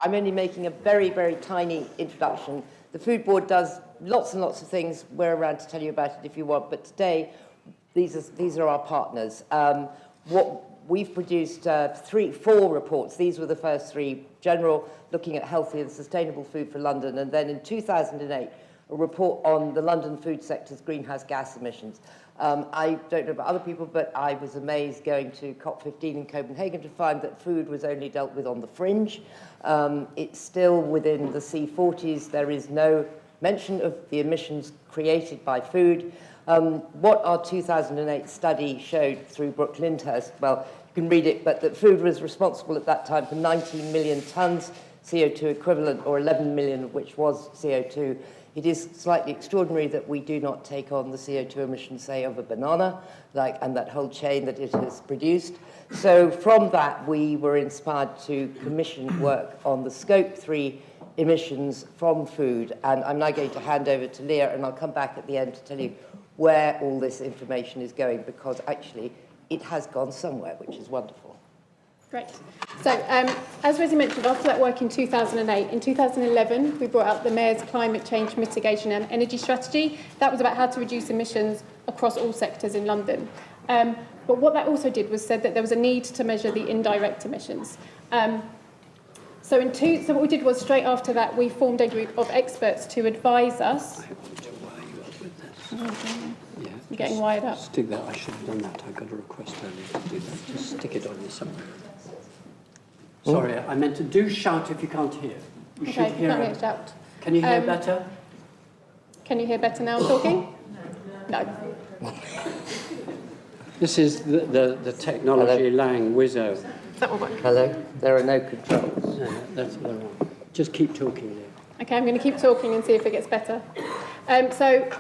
I'm only making a very, very tiny introduction. The Food Board does lots and lots of things. We're around to tell you about it if you want, but today, these are our partners. We've produced 4 reports. These were the first 3, general, looking at healthy and sustainable food for London, and then in 2008, a report on the London food sector's greenhouse gas emissions. I don't know about other people, but I was amazed going to COP15 in Copenhagen to find that food was only dealt with on the fringe. It's still within the C40s. There is no mention of the emissions created by food. What our 2008 study showed through Brooke Lyndhurst, well, you can read it, but that food was responsible at that time for 19 million tonnes CO2 equivalent, or 11 million of which was CO2. It is slightly extraordinary that we do not take on the CO2 emissions, say, of a banana, and that whole chain that it has produced. So from that, we were inspired to commission work on the Scope 3 emissions from food. And I'm now going to hand over to Leah, and I'll come back at the end to tell you where all this information is going, because actually it has gone somewhere, which is wonderful. Great. So, as Rosie mentioned, after that work in 2008, in 2011, we brought out the Mayor's Climate Change Mitigation and Energy Strategy. That was about how to reduce emissions across all sectors in London. But what that also did was said that there was a need to measure the indirect emissions. So what we did was, straight after that, we formed a group of experts to advise us. I want to wire you up with this. Yeah, you're getting wired up. Stick that. I should have done that. I got a request earlier to do that. Just stick it on you somewhere. Sorry, I meant to do shout if you can't hear. You should hear. You can't shout. Can you hear better? Can you hear better now I'm talking? No. This is the technology Lang Wizzo. That will work. Hello, there are no controls. No, that's what I want. Just keep talking, Leah. Okay, I'm going to keep talking and see if it gets better. So,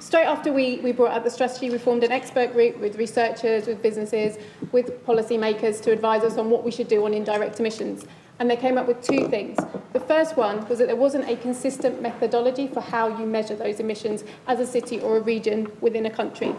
straight after we brought out the strategy, we formed an expert group with researchers, with businesses, with policymakers to advise us on what we should do on indirect emissions. And they came up with 2 things. The first one was that there wasn't a consistent methodology for how you measure those emissions as a city or a region within a country.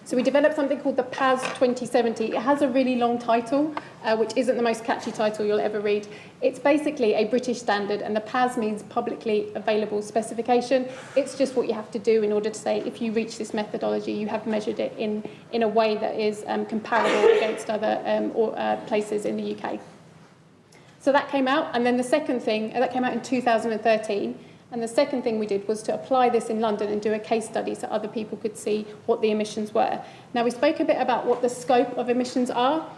So we developed something called the PAS 2070. It has a really long title, which isn't the most catchy title you'll ever read. It's basically a British standard, and the PAS means publicly available specification. It's just what you have to do in order to say, if you reach this methodology, you have measured it in a way that is comparable against other places in the UK. So that came out, and then the second thing, that came out in 2013, and the second thing we did was to apply this in London and do a case study so other people could see what the emissions were. Now, we spoke a bit about what the scope of emissions are.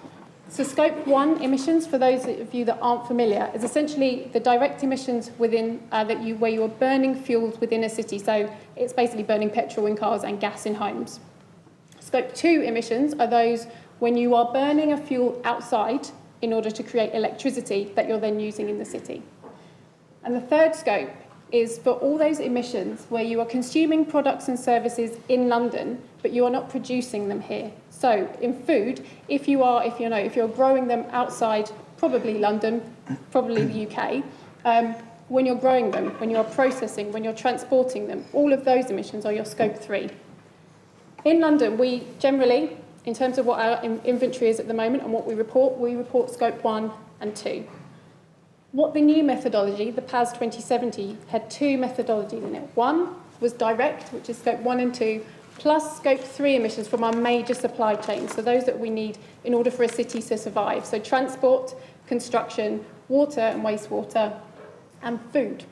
So Scope 1 emissions, for those of you that aren't familiar, is essentially the direct emissions within where you are burning fuels within a city. So it's basically burning petrol in cars and gas in homes. Scope 2 emissions are those when you are burning a fuel outside in order to create electricity that you're then using in the city. And the third scope is for all those emissions where you are consuming products and services in London, but you are not producing them here. So in food, if you're growing them outside, probably London, probably the UK, when you're growing them, when you're processing, when you're transporting them, all of those emissions are your Scope 3. In London, we generally, in terms of what our inventory is at the moment and what we report Scope 1 and 2. What the new methodology, the PAS 2070, had 2 methodologies in it. One was direct, which is Scope 1 and 2, plus Scope 3 emissions from our major supply chains, so those that we need in order for a city to survive. So transport, construction, water and wastewater, and food.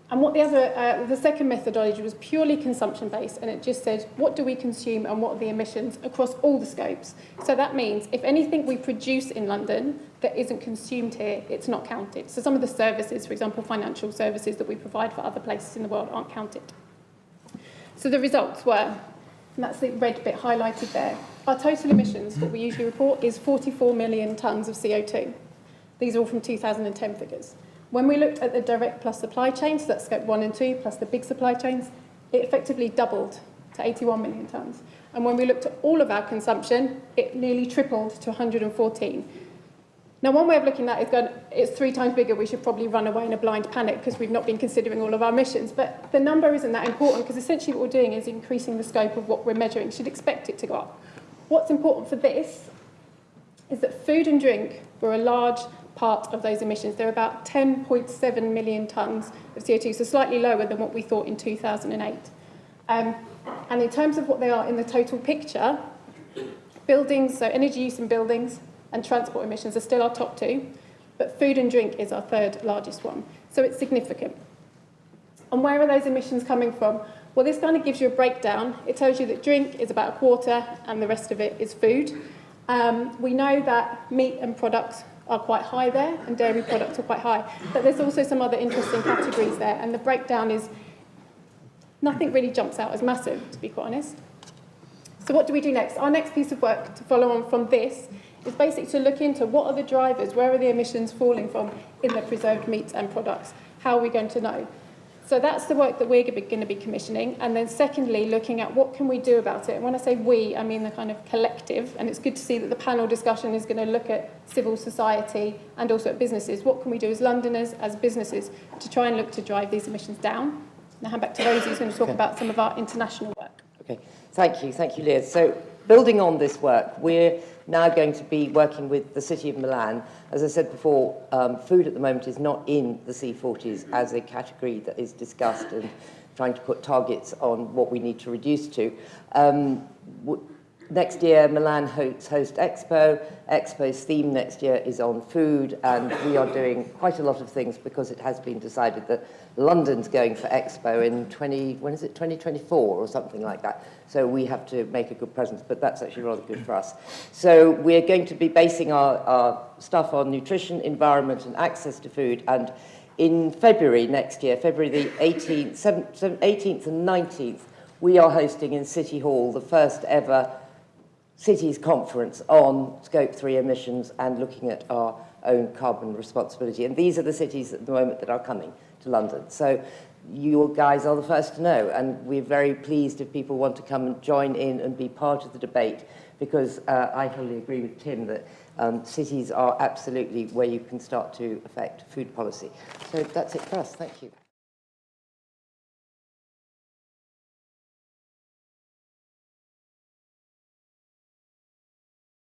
And what the second methodology was purely consumption-based, and it just said, what do we consume and what are the emissions across all the scopes? So that means if anything we produce in London that isn't consumed here, it's not counted. So some of the services, for example, financial services that we provide for other places in the world aren't counted. So the results were, and that's the red bit highlighted there, our total emissions, what we usually report, is 44 million tonnes of CO2. These are all from 2010 figures. When we looked at the direct plus supply chains, so that's Scope 1 and 2 plus the big supply chains, it effectively doubled to 81 million tonnes. And when we looked at all of our consumption, it nearly tripled to 114. Now, one way of looking at it is going, it's 3 times bigger, we should probably run away in a blind panic because we've not been considering all of our emissions. But the number isn't that important because essentially what we're doing is increasing the scope of what we're measuring. You should expect it to go up. What's important for this is that food and drink were a large part of those emissions. They're about 10.7 million tonnes of CO2, so slightly lower than what we thought in 2008. And in terms of what they are in the total picture, buildings, so energy use in buildings and transport emissions are still our top two, but food and drink is our third largest one. So it's significant. And where are those emissions coming from? Well, this kind of gives you a breakdown. It tells you that drink is about a quarter and the rest of it is food. We know that meat and products are quite high there and dairy products are quite high, but there's also some other interesting categories there, and the breakdown is nothing really jumps out as massive, to be quite honest. So what do we do next? Our next piece of work to follow on from this is basically to look into what are the drivers, where are the emissions falling from in the preserved meats and products? How are we going to know? So that's the work that we're going to be commissioning. And then secondly, looking at what can we do about it. And when I say we, I mean the kind of collective. And it's good to see that the panel discussion is going to look at civil society and also at businesses. What can we do as Londoners, as businesses, to try and look to drive these emissions down? Now hand back to Rosie, who's going to talk about some of our international work. Okay, thank you, Leah. So building on this work, we're now going to be working with the City of Milan. As I said before, food at the moment is not in the C40s as a category that is discussed and trying to put targets on what we need to reduce to. Next year, Milan hosts Expo. Expo's theme next year is on food, and we are doing quite a lot of things because it has been decided that London's going for Expo in 2024 or something like that. So we have to make a good presence, but that's actually rather good for us. So we're going to be basing our stuff on nutrition, environment, and access to food. And in February next year, February the 18th and 19th, we are hosting in City Hall the first ever Cities Conference on Scope 3 emissions and looking at our own carbon responsibility. And these are the cities at the moment that are coming to London. So you guys are the first to know, and we're very pleased if people want to come and join in and be part of the debate, because I wholly agree with Tim that cities are absolutely where you can start to affect food policy. So that's it for us. Thank you.